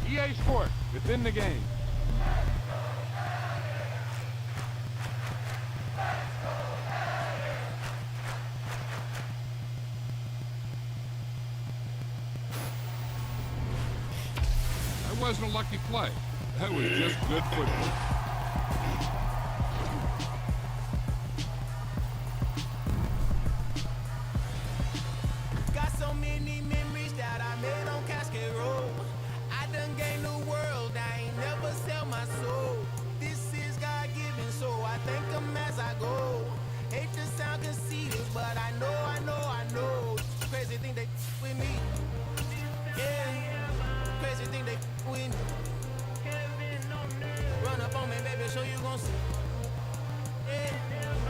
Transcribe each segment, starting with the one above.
EA Sport, within the game. That wasn't a lucky play. That was just good football. Got so many memories that I made on Cascade Road. I done gained the world, I ain't never sell my soul. This is God-given, so I thank him as I go. Hate to sound conceited, but I know. Crazy thing they with me. Yeah, crazy thing they with me. Run up on me, baby, so you gon' see. Yeah,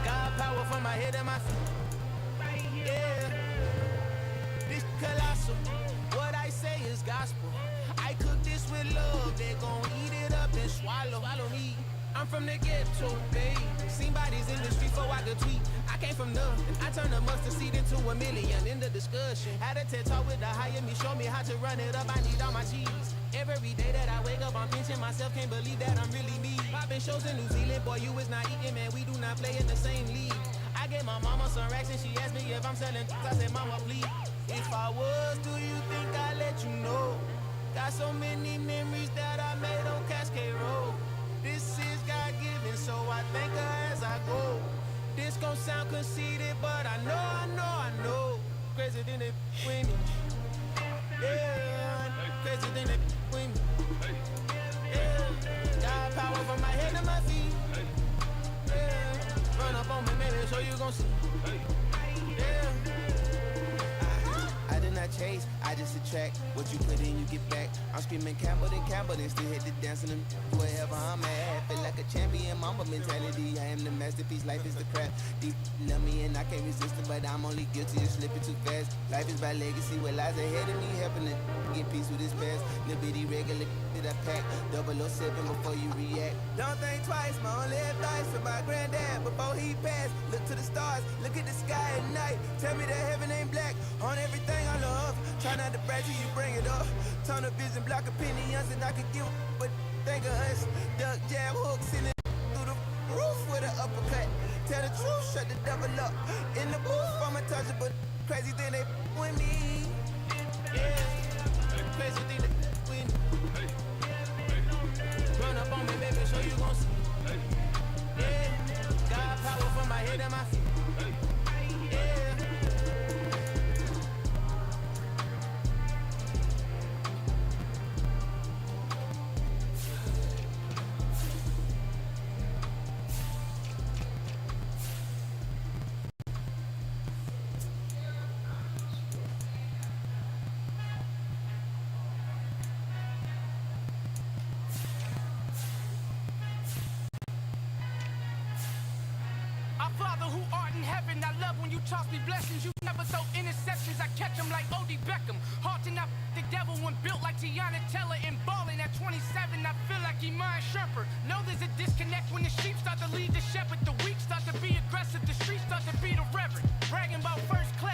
God power from my head and my feet. Yeah, this colossal, what I say is gospel. I cook this with love, they gon' eat it up and swallow me. I'm from the ghetto, babe. Seen bodies in the street before I could tweet. I came from nothing, I turned a mustard seed into a million. In the discussion, had a TED talk with the higher me, show me how to run it up, I need all my cheese. Every day that I wake up, I'm pinching myself, can't believe that I'm really me. Popping shows in New Zealand, boy, you is not eating, man, we do not play in the same league. I gave my mama some racks and she asked me if I'm selling, I said, mama, please. If I was, do you think I'd let you know? Got so many memories that I made on Cascade Road. This is God-given, so I thank her as I go. This gon' sound conceited, but I know. Crazy thing they with me. Yeah, crazy thing they with me. Yeah, got power from my head to my feet. Yeah, run up on me, baby, so you gon' see. Yeah. I did not chase, I just attract. What you put in, you get back. I'm screaming Campbell, then still hit the dance and wherever I'm at. Feel like a champion, mama mentality. I am the masterpiece, life is the crap. Deep love me and I can't resist it, but I'm only guilty of slipping too fast. Life is by legacy, what lies ahead of me, helping to get peace with this past. Little bitty regular that I pack, 007 before you react. Don't think twice, my only advice for my granddad before he passed. Look to the stars, look at the sky at night. Tell me that heaven ain't black on everything I love. Try not to brag till you bring it up. Tunnel vision, block opinions, and I could give but think of us. Duck jab hooks in it through the roof with an uppercut. Tell the truth, shut the devil up. In the booth, I'm untouchable. Crazy thing they with me. Yeah, crazy thing they with me. Run up on me, baby, so you gon' see. Yeah, got power from my head and my feet. Yeah. Father who art in heaven, I love when you toss me blessings. You never throw interceptions, I catch them like O.D. Beckham. Hard to not the devil when built like Tiana Teller and balling at 27. I feel like Iman Shumpert. Know there's a disconnect when the sheep start to lead the shepherd. The weak start to be aggressive, the streets start to be the reverend. Bragging about first class.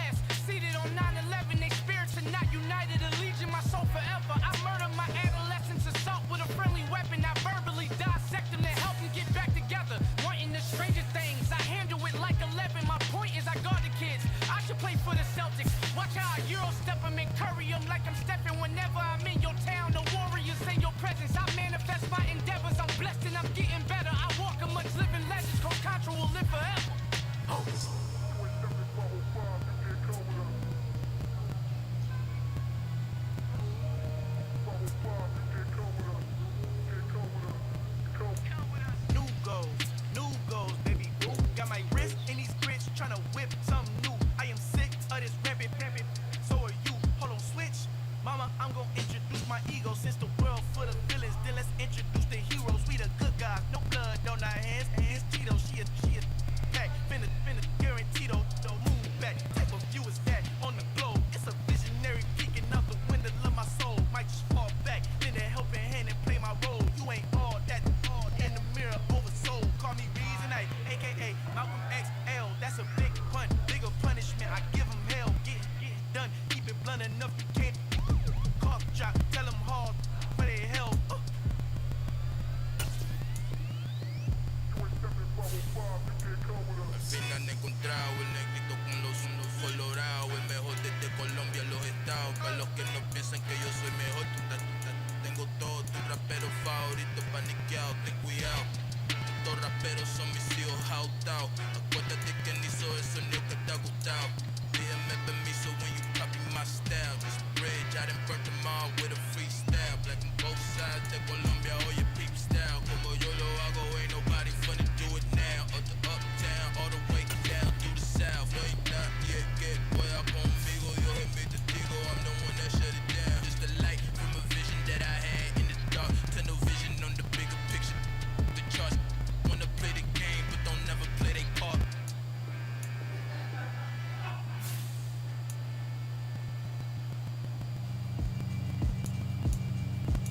something new. I am sick of this rampant. So are you. Hold on, switch. Mama, I'm gonna introduce my ego. Since the world full of villains, then let's introduce the heroes. We the good guys, no blood on our hands. It's Tito, she is back. Finna, guarantee though, move back. Type of view is that on the globe. It's a visionary peeking out the window of my soul. Might just fall back, lend a helping hand and play my role. You ain't all that, in the mirror, oversold. Call me Reason, aka Malcolm XL. That's a big pun, bigger punishment. I give him hell, get done. Keep it blunt enough, you can't. Cough drop, tell them hard for their hell. Al final he encontrado el negrito con los unos colorados, el mejor desde Colombia a los estados. Para los que no piensan que yo soy mejor, tengo todo, tu rapero favorito paniqueado, ten cuidado. Estos raperos son mis hijos jautados. Acuérdate quien hizo eso, ni que te ha gustado. Pídeme permiso when you copy my style. This bridge, I done burnt them all with a freestyle. Black on both sides de Colombia, oye peep style. Como yo lo hago, ain't nobody finna do it now. Up the uptown, all the way down through the south. No hay nadie que pueda conmigo. Yo soy mi testigo, I'm the one that shut it down. Just the light from a vision that I had in the dark. Tunnel vision on the bigger picture. The charts wanna play the game, but don't never play their part.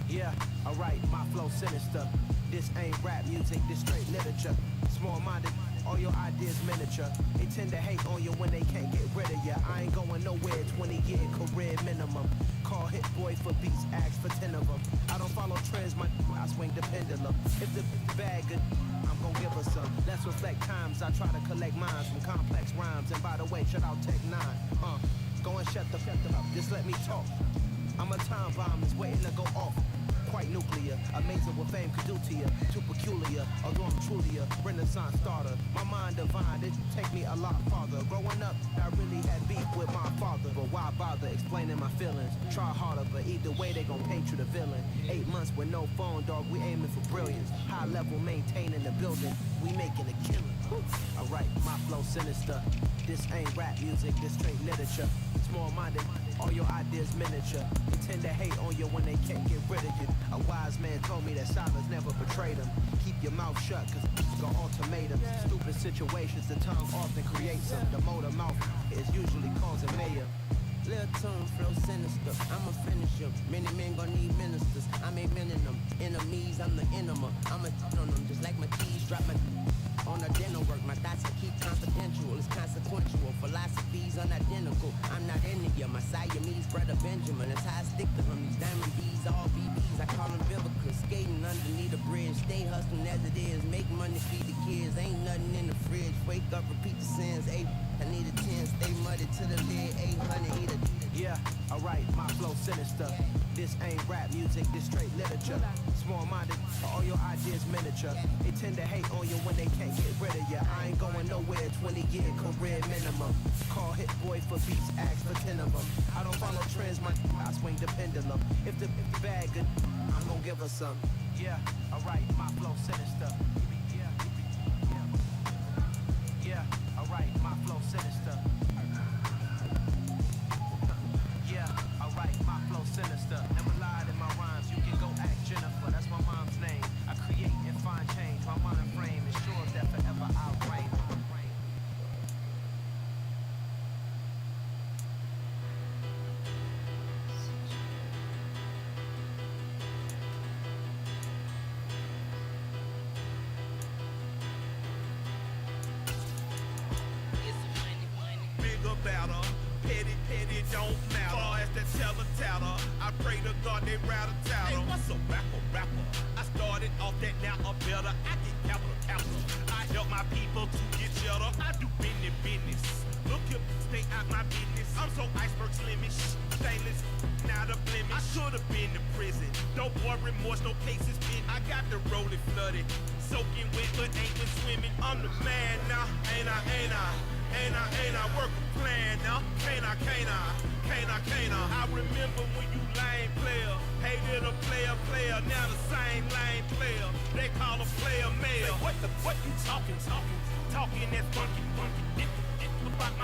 Yeah, alright, my flow sinister. This ain't rap music, this straight literature. Small-minded, all your ideas miniature. They tend to hate on you when they can't get rid of ya. I ain't going nowhere, 20-year career minimum. Call Hit Boy for beats, ask for 10 of them. I don't follow trends, I swing the pendulum. If the bag good, I'm gon' give her some. Let's reflect times, I try to collect minds from complex rhymes. And by the way, shout out Tech 9. Go and shut the up, just let me talk. I'm a time bomb, it's waiting to go off. Quite nuclear, amazing what fame could do to you. Too peculiar, although I'm truly a renaissance starter. My mind divine, it take me a lot farther. Growing up, I really had beef with my father. But why bother explaining my feelings? Try harder, but either way they gon' paint you the villain. 8 months with no phone, dog, we aiming for brilliance. High level maintaining the building, we making a killing. Alright, my flow sinister. This ain't rap music, this straight literature. Small-minded, all your ideas miniature. They tend to hate on you when they can't get rid of you. A wise man told me that silence never betrayed him. Keep your mouth shut, cause it's got ultimatums. Stupid situations, the tongue often creates them. The motor mouth is usually causing mayhem. Lil' tune, flow sinister, I'ma finish him. Many men gon' need ministers, I'm a men in them. Enemies, I'm the enema, I'm a on them. Just like my keys, drop my on the dental work. My thoughts I keep confidential, it's consequential. Philosophies unidentical, I'm not in it, yeah. My Siamese brother Benjamin, that's how I stick to him. These diamond D's, all BBs, I call them Vivica. Skating underneath the bridge, stay hustling as it is. Make money, feed the kids, ain't nothing in the fridge. Wake up, repeat the sins, I need a 10, stay muddy to the lid, 800, eat a. Yeah, alright, my flow sinister. This ain't rap music, this straight literature. Small-minded, all your ideas miniature. They tend to hate on you when they can't get rid of you. I ain't going nowhere, 20-year career minimum. Call Hit Boy for beats, ask for 10 of them. I don't follow trends, I swing the pendulum. If the bag good, I'm gon' give her some. Yeah, alright, my flow sinister. Yeah, alright, my flow sinister. Yeah, alright, my flow sinister. Never lied in my rhymes, you can go ask Jennifer, that's my mom's name. I create and find change, my mind frame ensures that forever I'll reign. Better, petty, don't matter. Far as that teller tatter, I pray to God they rattle tattle. Hey, what's a rapper? I started off that, now I'm better. I get capital. I help my people to get cheddar. I do business. Look here, stay out my business. I'm so iceberg slimish, stainless, not a blemish. I should've been to prison. No more remorse, no cases pinned. I got the rolling flooded, soaking wet, but ain't been swimming. I'm the man now, ain't I? Work a plan now, can't I? I remember when you lame player, hated a player, now the same lame player. They call a player mayor. What you talking that funky? About my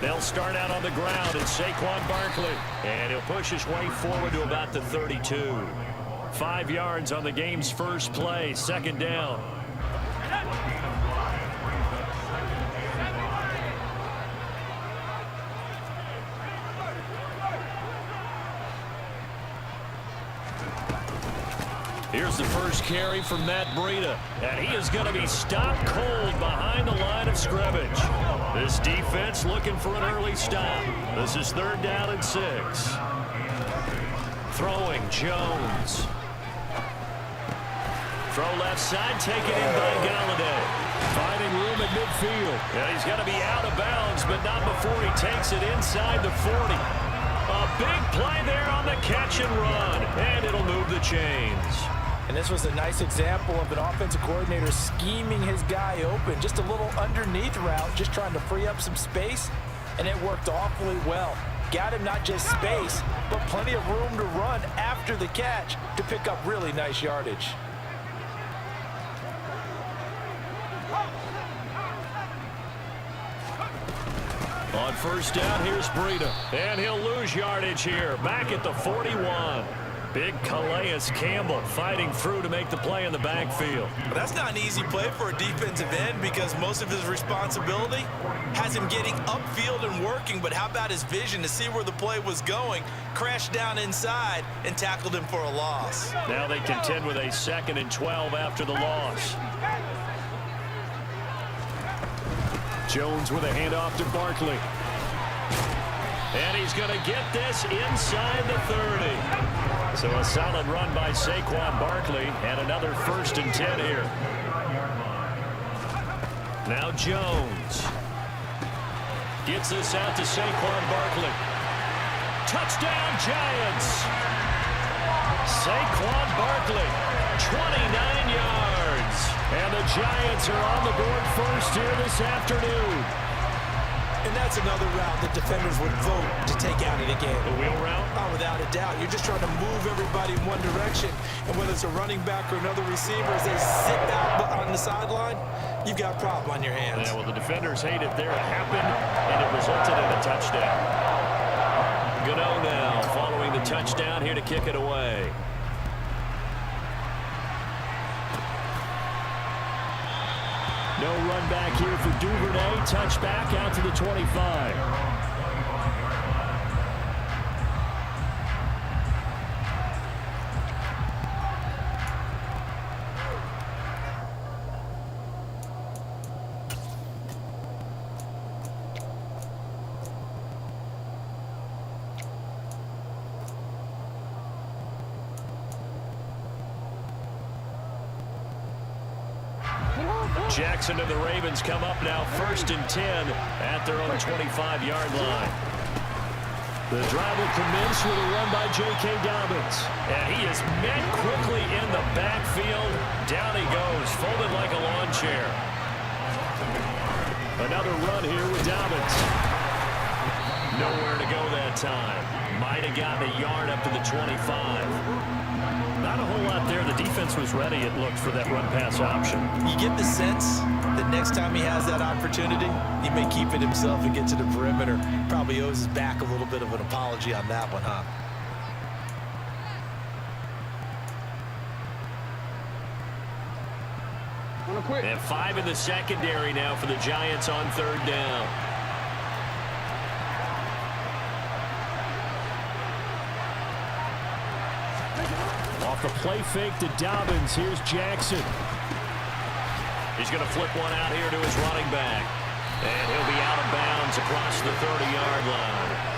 They'll start out on the ground. It's Saquon Barkley. And he'll push his way forward to about the 32. 5 yards on the game's first play. Second down. Here's the first carry from Matt Breida, and he is going to be stopped cold behind the line of scrimmage. This defense looking for an early stop. This is 3rd down and 6. Throwing Jones. Throw left side, taken in by Galladay. Finding room at midfield. And he's going to be out of bounds, but not before he takes it inside the 40. A big play there on the catch and run, and it'll move the chains. And this was a nice example of an offensive coordinator scheming his guy open. Just a little underneath route, just trying to free up some space, and it worked awfully well. Got him not just space, but plenty of room to run after the catch to pick up really nice yardage. On first down, here's Breida. And he'll lose yardage here, back at the 41. Big Calais Campbell fighting through to make the play in the backfield. But that's not an easy play for a defensive end because most of his responsibility has him getting upfield and working. But how about his vision to see where the play was going, crashed down inside, and tackled him for a loss. Now they contend with a 2nd and 12 after the loss. Jones with a handoff to Barkley. And he's going to get this inside the 30. So a solid run by Saquon Barkley and another 1st and 10 here. Now Jones gets this out to Saquon Barkley. Touchdown Giants. Saquon Barkley, 29 yards. And the Giants are on the board first here this afternoon. And that's another route that defenders would vote to take out of the game. The wheel route? Oh, without a doubt. You're just trying to move everybody in one direction. And whether it's a running back or another receiver, as they sit out on the sideline, you've got a problem on your hands. Yeah, well, the defenders hate it there. It happened, and it resulted in a touchdown. Gano now following the touchdown here to kick it away. No run back here for Duvernay. Touchback out to the 25. Jackson and the Ravens come up now 1st and 10 at their own 25-yard line. The drive will commence with a run by J.K. Dobbins. And he is met quickly in the backfield. Down he goes, folded like a lawn chair. Another run here with Dobbins. Nowhere to go that time. Might have gotten a yard up to the 25. Not a whole lot there. The defense was ready, it looked, for that run-pass option. You get the sense that next time he has that opportunity, he may keep it himself and get to the perimeter. Probably owes his back a little bit of an apology on that one, huh? And 5 in the secondary now for the Giants on 3rd down. Off the play fake to Dobbins. Here's Jackson. He's going to flip one out here to his running back. And he'll be out of bounds across the 30-yard line.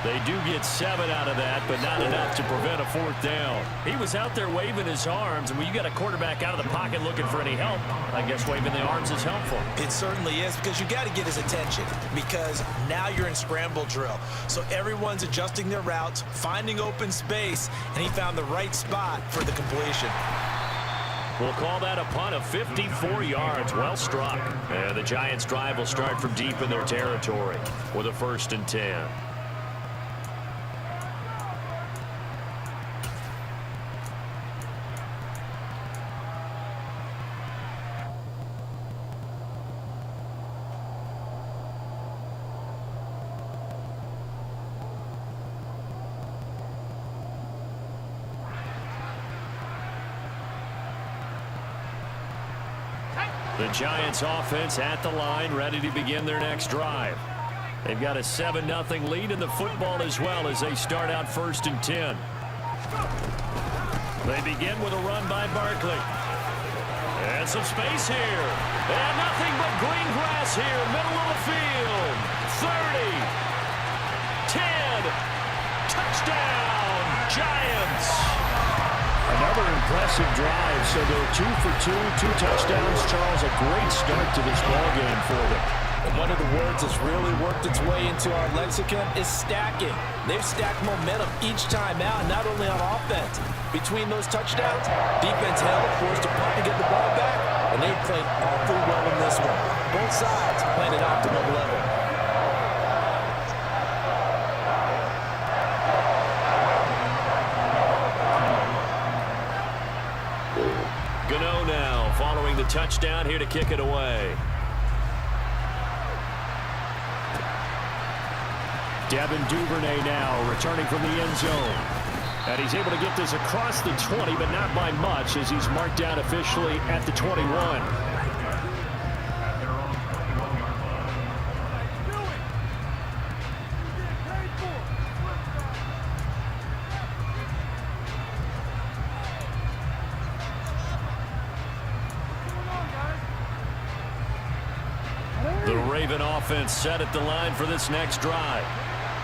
They do get 7 out of that, but not enough to prevent a 4th down. He was out there waving his arms, and when you got a quarterback out of the pocket looking for any help, I guess waving the arms is helpful. It certainly is, because you got to get his attention, because now you're in scramble drill. So everyone's adjusting their routes, finding open space, and he found the right spot for the completion. We'll call that a punt of 54 yards. Well struck. And the Giants' drive will start from deep in their territory with a 1st and 10. The Giants offense at the line, ready to begin their next drive. They've got a 7-0 lead in the football as well as they start out 1st and 10. They begin with a run by Barkley. And some space here. And nothing but green grass here, middle of the field. 30. 10. Touchdown, Giants. Another impressive drive. So they're 2 for 2, 2 touchdowns. Charles, a great start to this ballgame for them. And one of the words that's really worked its way into our lexicon is stacking. They've stacked momentum each time out, not only on offense. Between those touchdowns, defense held, forced to punt to get the ball back, and they played awfully well in this one. Both sides playing at optimum level. Gano now following the touchdown here to kick it away. Devin Duvernay now returning from the end zone. And he's able to get this across the 20, but not by much as he's marked down officially at the 21. The Raven offense set at the line for this next drive.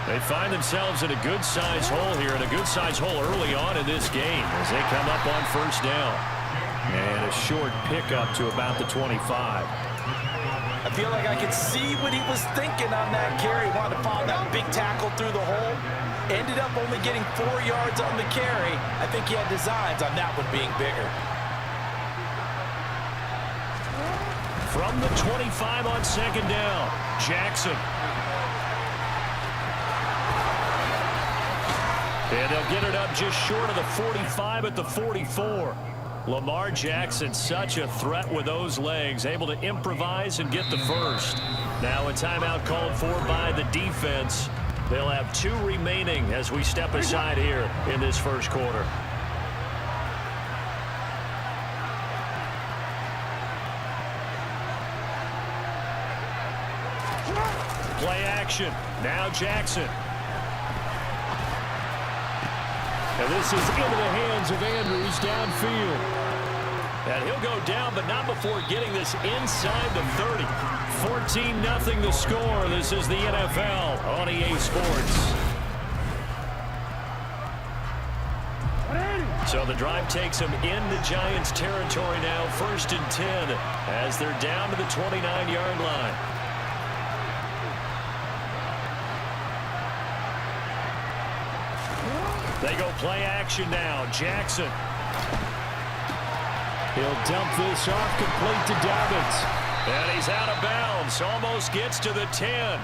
They find themselves in a good-sized hole here, and a good-sized hole early on in this game as they come up on 1st down. And a short pickup to about the 25. I feel like I could see what he was thinking on that carry. Wanted to follow that big tackle through the hole. Ended up only getting 4 yards on the carry. I think he had designs on that one being bigger. From the 25 on 2nd down, Jackson. And they'll get it up just short of the 45 at the 44. Lamar Jackson, such a threat with those legs, able to improvise and get the first. Now a timeout called for by the defense. They'll have 2 remaining as we step aside here in this first quarter. Play action. Now Jackson. And this is into the hands of Andrews downfield. And he'll go down, but not before getting this inside the 30. 14-0 the score. This is the NFL on EA Sports. So the drive takes them into Giants territory now, 1st and 10, as they're down to the 29-yard line. They go play action now. Jackson. He'll dump this off complete to Dobbins. And he's out of bounds. Almost gets to the 10.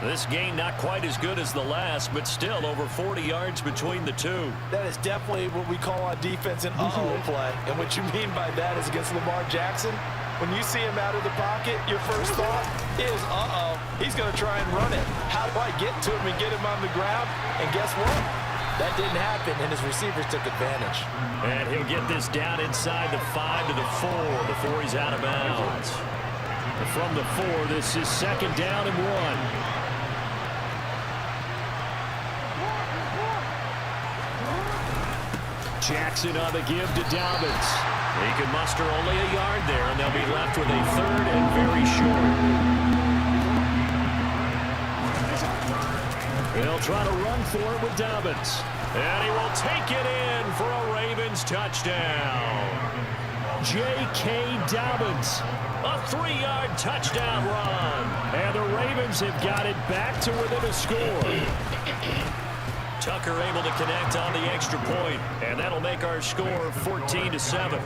This gain not quite as good as the last, but still over 40 yards between the two. That is definitely what we call on defense an uh-oh play. And what you mean by that is against Lamar Jackson, when you see him out of the pocket, your first thought is, uh-oh, he's going to try and run it. How do I get to him and get him on the ground? And guess what? That didn't happen, and his receivers took advantage. And he'll get this down inside the 5 to the 4 before he's out of bounds. From the 4, this is 2nd down and 1. Jackson on the give to Dobbins. He can muster only a yard there, and they'll be left with a 3rd and very short. They'll try to run for it with Dobbins. And he will take it in for a Ravens touchdown. J.K. Dobbins, a 3-yard touchdown run. And the Ravens have got it back to within a score. Tucker able to connect on the extra point, and that'll make our score 14-7.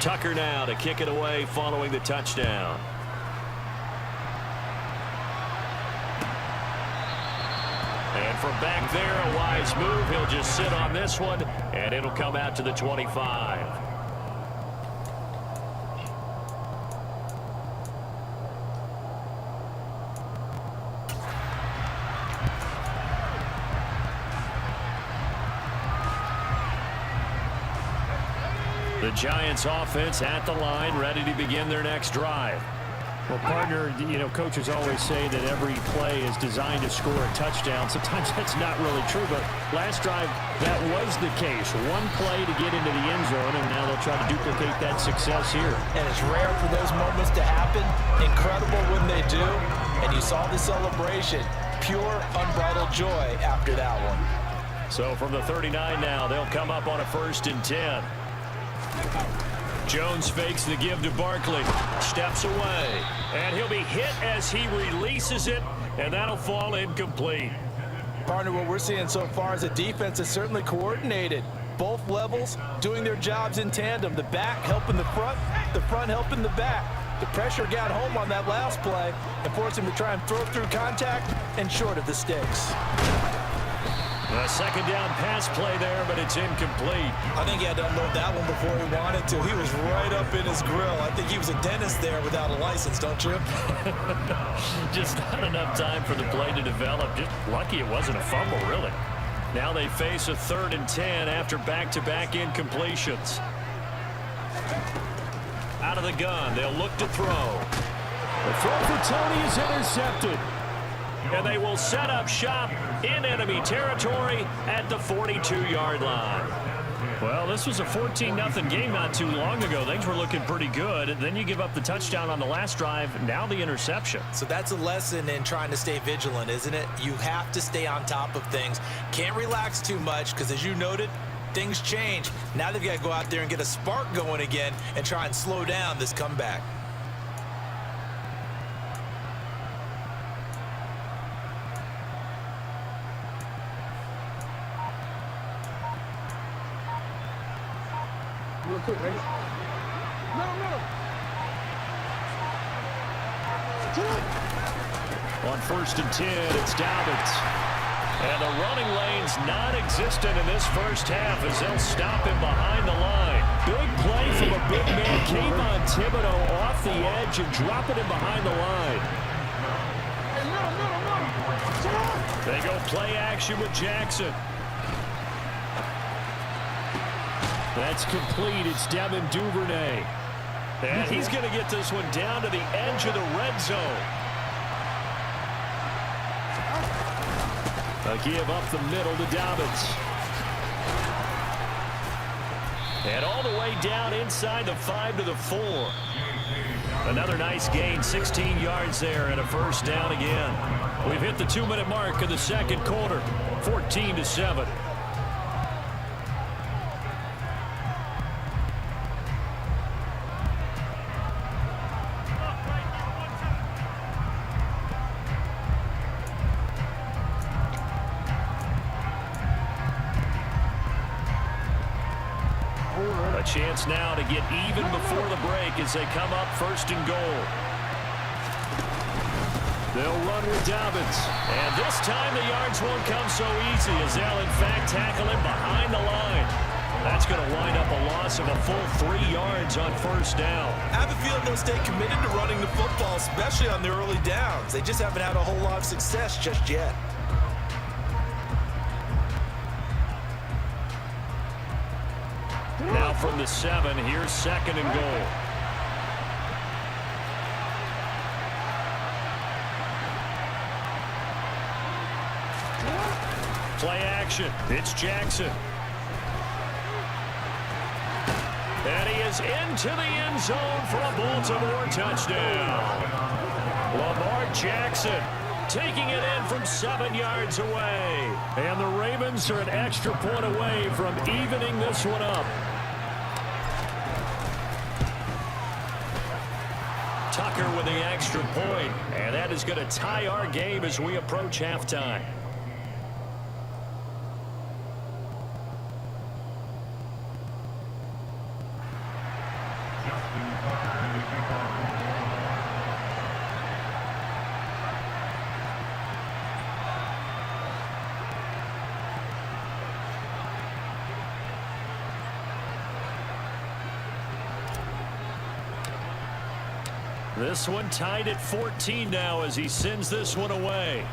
Tucker now to kick it away following the touchdown. And from back there, a wise move. He'll just sit on this one, and it'll come out to the 25. The Giants offense at the line, ready to begin their next drive. Well, partner, coaches always say that every play is designed to score a touchdown. Sometimes that's not really true, but last drive, that was the case. One play to get into the end zone, and now they'll try to duplicate that success here. And it's rare for those moments to happen. Incredible when they do. And you saw the celebration. Pure, unbridled joy after that one. So from the 39 now, they'll come up on a 1st and 10. Jones fakes the give to Barkley, steps away, and he'll be hit as he releases it, and that'll fall incomplete. Partner, what we're seeing so far is a defense that's certainly coordinated. Both levels doing their jobs in tandem. The back helping the front helping the back. The pressure got home on that last play and forced him to try and throw through contact and short of the sticks. A 2nd down pass play there, but it's incomplete. I think he had to unload that one before he wanted to. He was right up in his grill. I think he was a dentist there without a license, don't you? Just not enough time for the play to develop. Just lucky it wasn't a fumble, really. Now they face a 3rd and 10 after back-to-back incompletions. Out of the gun, they'll look to throw. The throw for Tony is intercepted. And they will set up shop in enemy territory at the 42-yard line. Well, this was a 14-0 game not too long ago. Things were looking pretty good. And then you give up the touchdown on the last drive. Now the interception. So that's a lesson in trying to stay vigilant, isn't it? You have to stay on top of things. Can't relax too much because, as you noted, things change. Now they've got to go out there and get a spark going again and try and slow down this comeback. On 1st and 10, it's Dobbins. And the running lane's non-existent in this first half as they'll stop him behind the line. Big play from a big man. Kayvon Thibodeau off the edge and dropping him behind the line. They go play action with Jackson. That's complete. It's Devin Duvernay. And he's going to get this one down to the edge of the red zone. A give up the middle to Dobbins. And all the way down inside the 5 to the 4. Another nice gain, 16 yards there and a 1st down again. We've hit the 2-minute mark of the 2nd quarter, 14-7. A chance now to get even before the break as they come up 1st and goal. They'll run with Dobbins. And this time the yards won't come so easy as they'll in fact tackle him behind the line. That's going to wind up a loss of a full 3 yards on 1st down. I have a feeling they'll stay committed to running the football, especially on the early downs. They just haven't had a whole lot of success just yet. Now from the 7, here's 2nd and goal. Play action. It's Jackson. And he is into the end zone for a Baltimore touchdown. Lamar Jackson taking it in from 7 yards away. And the Ravens are an extra point away from evening this one up. Tucker with the extra point, and that is going to tie our game as we approach halftime. This one tied at 14 now as he sends this one away.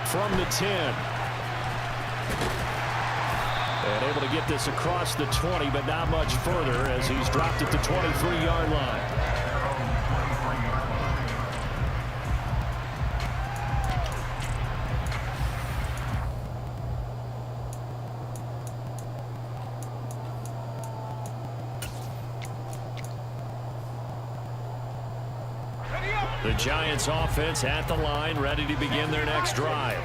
From the 10. And able to get this across the 20, but not much further as he's dropped at the 23-yard line. The Giants offense at the line, ready to begin their next drive.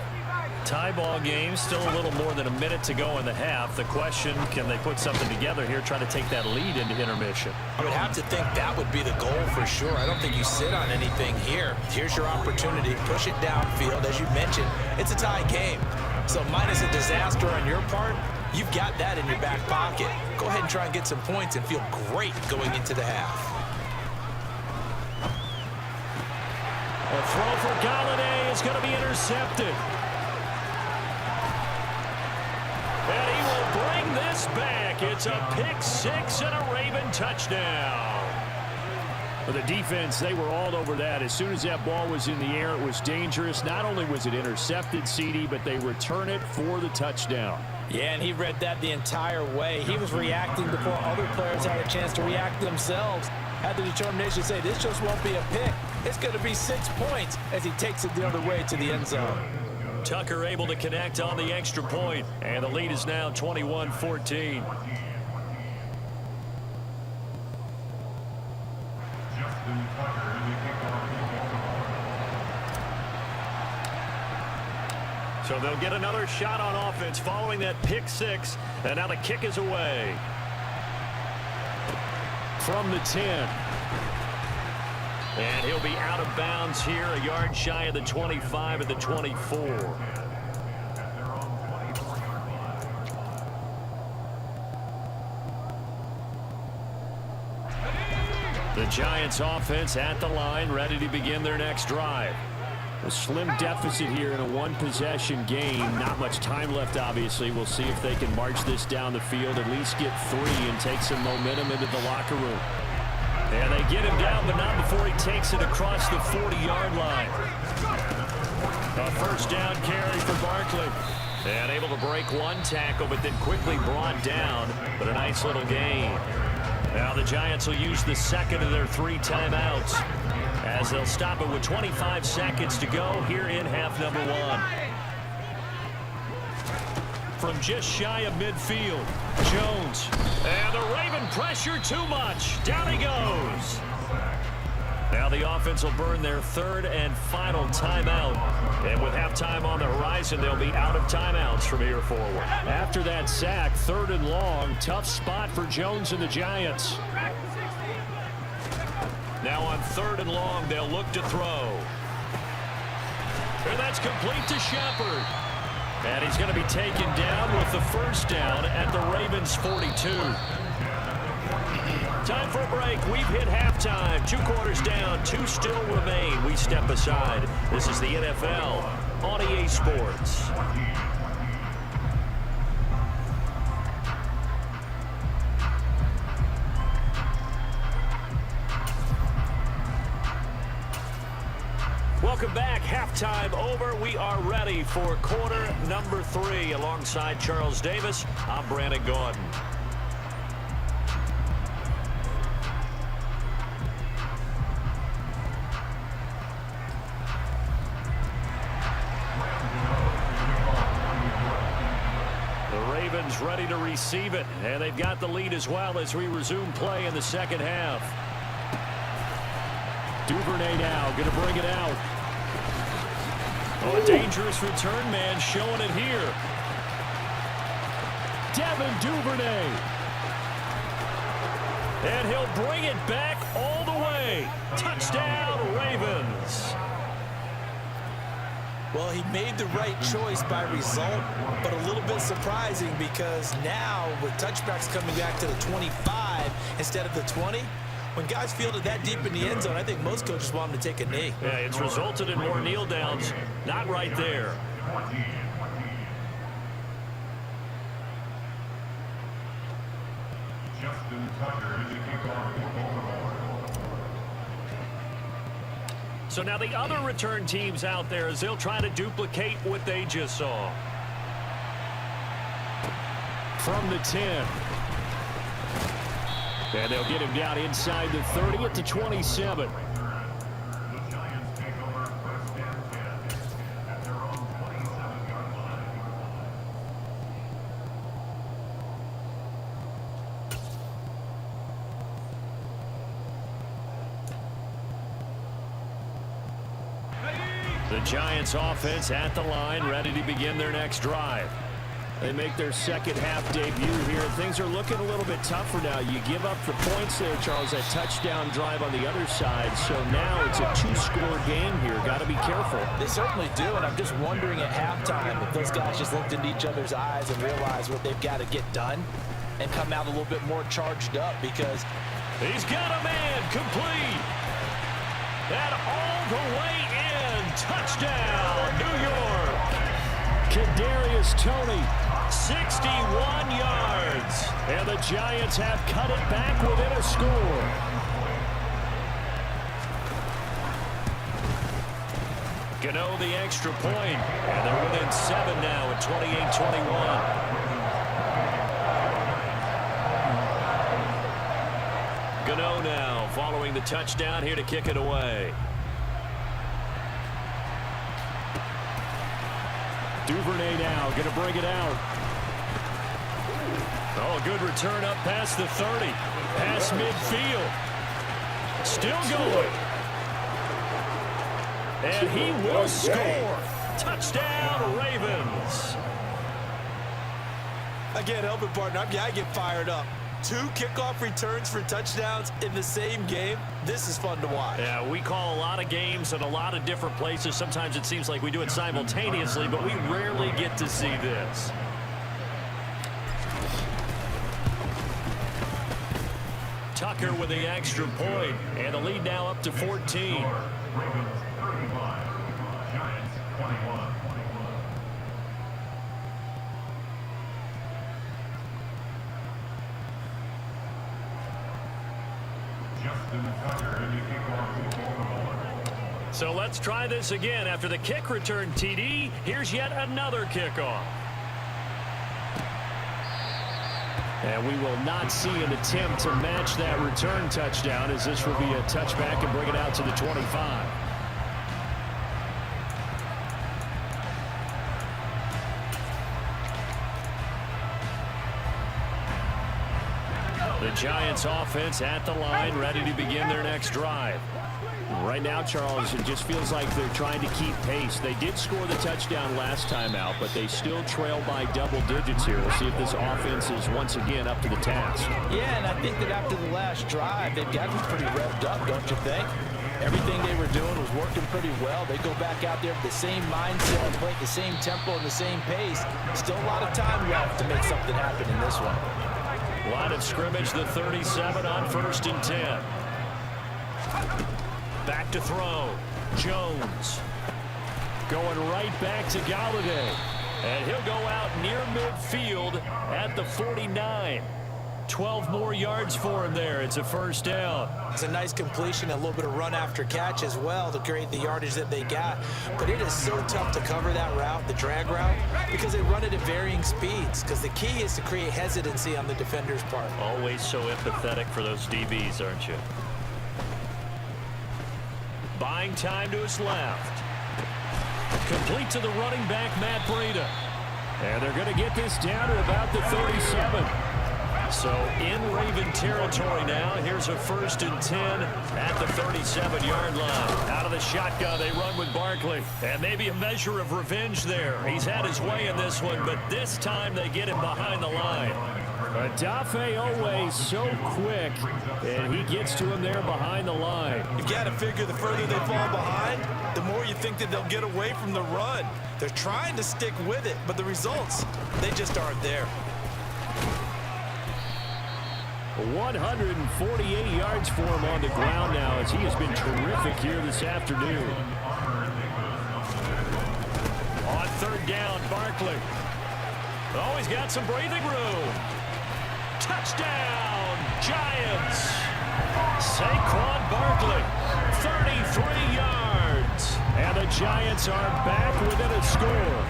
Tie ball game, still a little more than a minute to go in the half. The question, can they put something together here, try to take that lead into intermission? I would have to think that would be the goal for sure. I don't think you sit on anything here. Here's your opportunity. Push it downfield. As you mentioned, it's a tie game. So minus a disaster on your part, you've got that in your back pocket. Go ahead and try and get some points and feel great going into the half. A throw for Galladay is going to be intercepted. And he will bring this back. It's a pick six and a Raven touchdown. For the defense, they were all over that. As soon as that ball was in the air, it was dangerous. Not only was it intercepted, CD, but they return it for the touchdown. Yeah, and he read that the entire way. He was reacting before other players had a chance to react themselves. Had the determination to say, this just won't be a pick. It's going to be 6 points as he takes it the other way to the end zone. Tucker able to connect on the extra point, and the lead is now 21-14. So they'll get another shot on offense following that pick six, and now the kick is away. From the 10. And he'll be out of bounds here, a yard shy of the 25 at the 24. The Giants offense at the line, ready to begin their next drive. A slim deficit here in a one-possession game. Not much time left, obviously. We'll see if they can march this down the field, at least get 3 and take some momentum into the locker room. And they get him down, but not before he takes it across the 40-yard line. A first down carry for Barkley. And able to break one tackle, but then quickly brought down. But a nice little gain. Now the Giants will use the second of their 3 timeouts, as they'll stop it with 25 seconds to go here in half number 1. From just shy of midfield, Jones. And the Raven pressure too much. Down he goes. Now the offense will burn their 3rd and final timeout. And with halftime on the horizon, they'll be out of timeouts from here forward. After that sack, 3rd and long, tough spot for Jones and the Giants. Now on 3rd and long, they'll look to throw. And that's complete to Shepard. And he's going to be taken down with the first down at the Ravens' 42. Time for a break. We've hit halftime. 2 quarters down, 2 still remain. We step aside. This is the NFL on EA Sports. Welcome back. Halftime over. We are ready for quarter number 3. Alongside Charles Davis, I'm Brandon Gordon. The Ravens ready to receive it, and they've got the lead as well as we resume play in the second half. Duvernay now going to bring it out. Oh, a dangerous return man showing it here. Devin Duvernay. And he'll bring it back all the way. Touchdown, Ravens. Well, he made the right choice by result, but a little bit surprising because now with touchbacks coming back to the 25 instead of the 20, when guys field it that deep in the end zone, I think most coaches want them to take a knee. Yeah, it's resulted in more kneel downs. Not right there. So now the other return teams out there as they'll try to duplicate what they just saw. From the 10. And they'll get him down inside the 30 at the 27. The Giants offense at the line, ready to begin their next drive. They make their second half debut here. Things are looking a little bit tougher now. You give up the points there, Charles, that touchdown drive on the other side. So now it's a two-score game here. Got to be careful. They certainly do, and I'm just wondering at halftime if those guys just looked into each other's eyes and realized what they've got to get done and come out a little bit more charged up because he's got a man complete. And all the way in. Touchdown, New York. Kadarius Toney, 61 yards. And the Giants have cut it back within a score. Gano the extra point. And they're within 7 now at 28-21. Gano now following the touchdown here to kick it away. Duvernay now going to bring it out. Oh, good return up past the 30. Past midfield. Still going. And he will score. Touchdown, Ravens. I can't help it, partner. I get fired up. 2 kickoff returns for touchdowns in the same game. This is fun to watch. Yeah, we call a lot of games in a lot of different places. Sometimes it seems like we do it simultaneously, but we rarely get to see this. Tucker with the extra point, and the lead now up to 14. So let's try this again. After the kick return TD, here's yet another kickoff. And we will not see an attempt to match that return touchdown, as this will be a touchback and bring it out to the 25. The Giants offense at the line, ready to begin their next drive. Right now, Charles, it just feels like they're trying to keep pace. They did score the touchdown last time out, but they still trail by double digits here. We'll see if this offense is once again up to the task. Yeah, and I think that after the last drive, they've gotten pretty revved up, don't you think? Everything they were doing was working pretty well. They go back out there with the same mindset and play at the same tempo and the same pace. Still a lot of time left to make something happen in this one. Line of scrimmage, the 37 on 1st and 10. Back to throw. Jones. Going right back to Galladay. And he'll go out near midfield at the 49. 12 more yards for him there. It's a first down. It's a nice completion, a little bit of run after catch as well to create the yardage that they got. But it is so tough to cover that route, the drag route, because they run it at varying speeds. Because the key is to create hesitancy on the defender's part. Always so empathetic for those DBs, aren't you? Buying time to his left. Complete to the running back, Matt Breida. And they're going to get this down to about the 37. So in Raven territory now. Here's a 1st and 10 at the 37-yard line. Out of the shotgun, they run with Barkley. And maybe a measure of revenge there. He's had his way in this one, but this time they get him behind the line. Adafe always so quick, and he gets to him there behind the line. You've got to figure the further they fall behind, the more you think that they'll get away from the run. They're trying to stick with it, but the results, they just aren't there. 148 yards for him on the ground now, as he has been terrific here this afternoon. On 3rd down, Barkley. Oh, he's got some breathing room. Touchdown, Giants. Saquon Barkley, 33 yards. And the Giants are back within a score.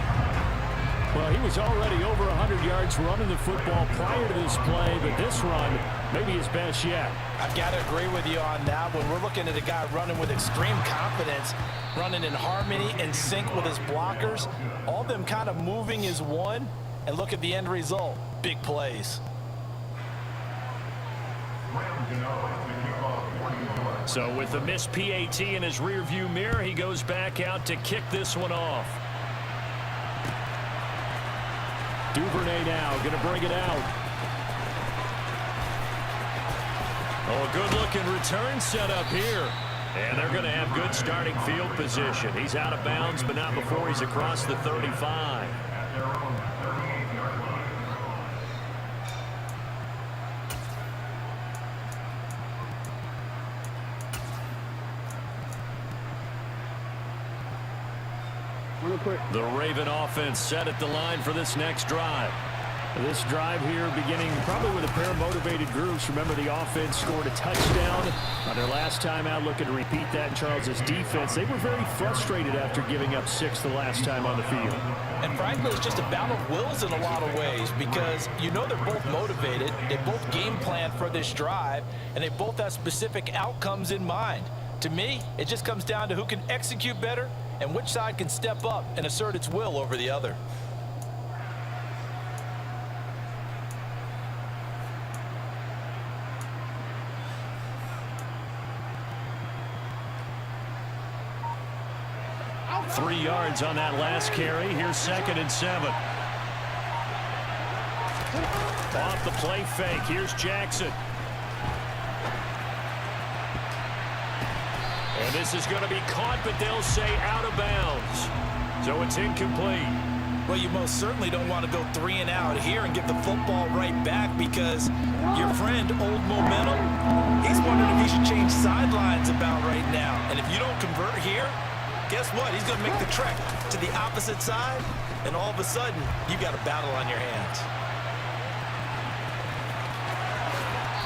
Well, he was already over 100 yards running the football prior to this play, but this run may be his best yet. I've got to agree with you on that one. We're looking at a guy running with extreme confidence, running in harmony and sync with his blockers. All of them kind of moving as one, and look at the end result. Big plays. So with the missed PAT in his rearview mirror, he goes back out to kick this one off. Duvernay now going to bring it out. Oh, a good-looking return set up here. And they're going to have good starting field position. He's out of bounds, but not before he's across the 35. The Raven offense set at the line for this next drive. This drive here beginning probably with a pair of motivated groups. Remember, the offense scored a touchdown on their last time out, looking to repeat that in Charles's defense. They were very frustrated after giving up 6 the last time on the field. And frankly, it's just a battle of wills in a lot of ways, because you know they're both motivated, they both game plan for this drive, and they both have specific outcomes in mind. To me, it just comes down to who can execute better and which side can step up and assert its will over the other. Three yards on that last carry. Here's 2nd and 7. Off the play fake. Here's Jackson. And this is going to be caught, but they'll say out of bounds. So it's incomplete. Well, you most certainly don't want to go 3 and out here and give the football right back, because your friend, Old Momentum, he's wondering if he should change sidelines about right now. And if you don't convert here, guess what? He's going to make the trek to the opposite side, and all of a sudden, you've got a battle on your hands.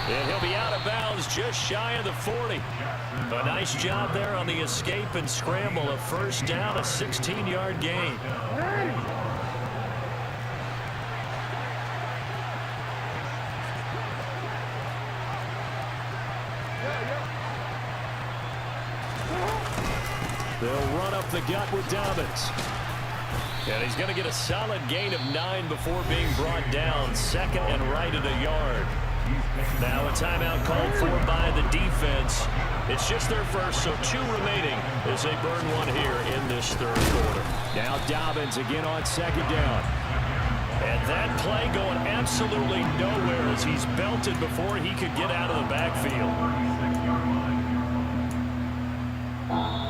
And he'll be out of bounds just shy of the 40. A nice job there on the escape and scramble. A first down, a 16-yard gain. They'll run up the gut with Dobbins. And he's going to get a solid gain of 9 before being brought down. 2nd and right at a yard. Now a timeout called for by the defense. It's just their first, so 2 remaining as they burn one here in this 3rd quarter. Now Dobbins again on 2nd down. And that play going absolutely nowhere as he's belted before he could get out of the backfield.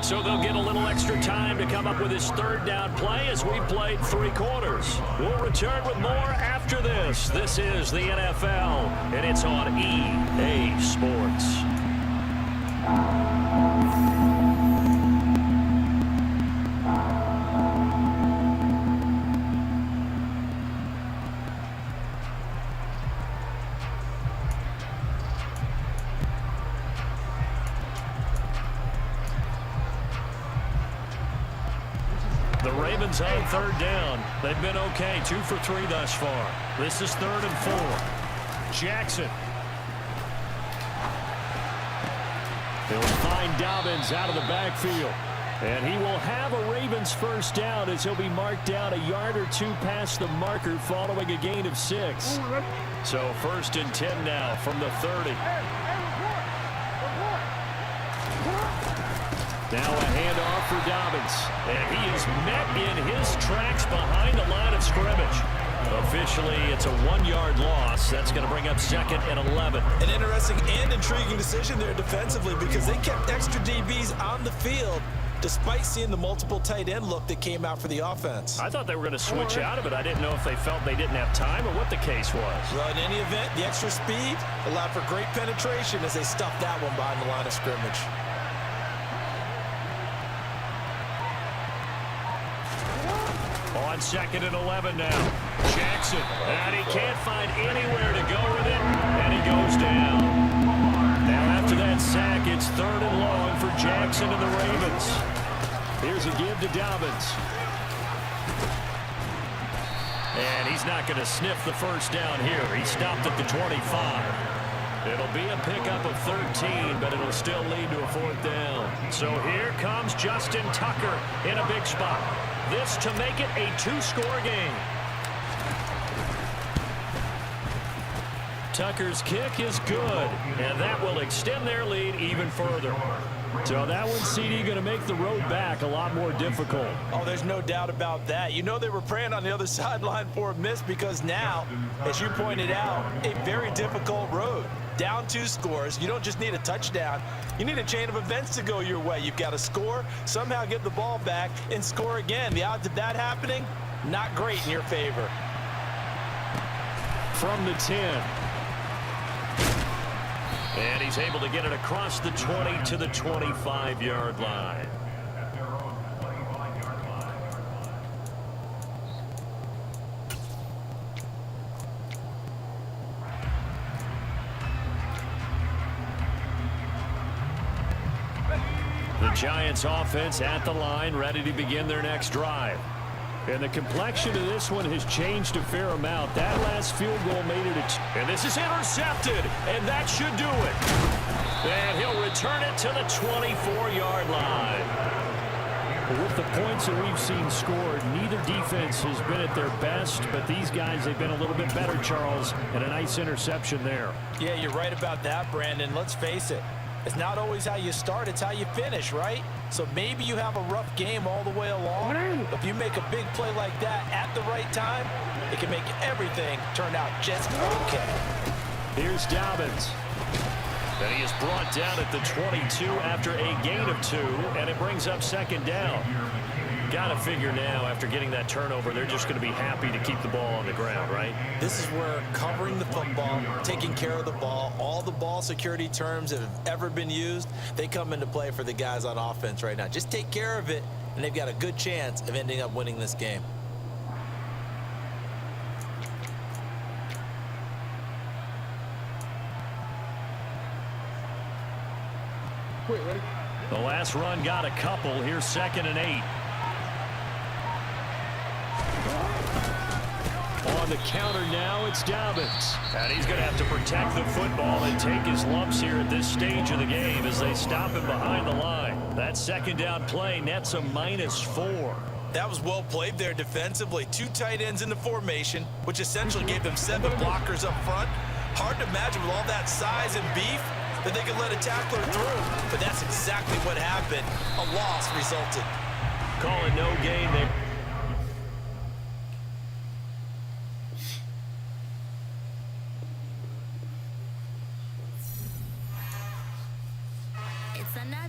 So they'll get a little extra time to come up with his 3rd down play as we played 3 quarters. We'll return with more after this. This is the NFL, and it's on EA Sports. The Ravens on 3rd down. They've been okay, 2 for 3 thus far. This is 3rd and 4. Jackson. He'll find Dobbins out of the backfield. And he will have a Ravens first down as he'll be marked down a yard or 2 past the marker following a gain of 6. So 1st and 10 now from the 30. Now a handoff for Dobbins. And he is met in his tracks behind the line of scrimmage. Officially, it's a 1-yard loss. That's going to bring up 2nd and 11. An interesting and intriguing decision there defensively, because they kept extra DBs on the field despite seeing the multiple tight end look that came out for the offense. I thought they were going to switch out of it. I didn't know if they felt they didn't have time or what the case was. Well, in any event, the extra speed allowed for great penetration as they stuffed that one behind the line of scrimmage. On 2nd and 11 now. Jackson, and he can't find anywhere to go with it, and he goes down. Now after that sack, it's 3rd and long for Jackson and the Ravens. Here's a give to Dobbins. And he's not going to sniff the first down here. He stopped at the 25. It'll be a pickup of 13, but it'll still lead to a 4th down. So here comes Justin Tucker in a big spot. This to make it a 2-score game. Tucker's kick is good, and that will extend their lead even further. So that one, CD, going to make the road back a lot more difficult. Oh, there's no doubt about that. You know they were praying on the other sideline for a miss because now, as you pointed out, a very difficult road. Down 2 scores. You don't just need a touchdown. You need a chain of events to go your way. You've got to score, somehow get the ball back, and score again. The odds of that happening, not great in your favor. From the 10. And he's able to get it across the 20 to the 25-yard line. The Giants offense at the line, ready to begin their next drive. And the complexion of this one has changed a fair amount. That last field goal made it and this is intercepted, and that should do it. And he'll return it to the 24-yard line. With the points that we've seen scored, neither defense has been at their best, but these guys, they've been a little bit better, Charles, and a nice interception there. Yeah, you're right about that, Brandon. Let's face it. It's not always how you start, it's how you finish, right? So maybe you have a rough game all the way along. If you make a big play like that at the right time, it can make everything turn out just okay. Here's Dobbins. And he is brought down at the 22 after a gain of 2, and it brings up 2nd down. Got to figure now, after getting that turnover, they're just going to be happy to keep the ball on the ground, right? This is where covering the football, taking care of the ball, all the ball security terms that have ever been used, they come into play for the guys on offense right now. Just take care of it, and they've got a good chance of ending up winning this game. The last run got a couple. Here's 2nd and 8. On the counter now, it's Dobbins. And he's going to have to protect the football and take his lumps here at this stage of the game as they stop him behind the line. That 2nd down play nets a -4. That was well played there defensively. 2 tight ends in the formation, which essentially gave them 7 blockers up front. Hard to imagine with all that size and beef that they could let a tackler through. But that's exactly what happened. A loss resulted. Call it no gain there. It's another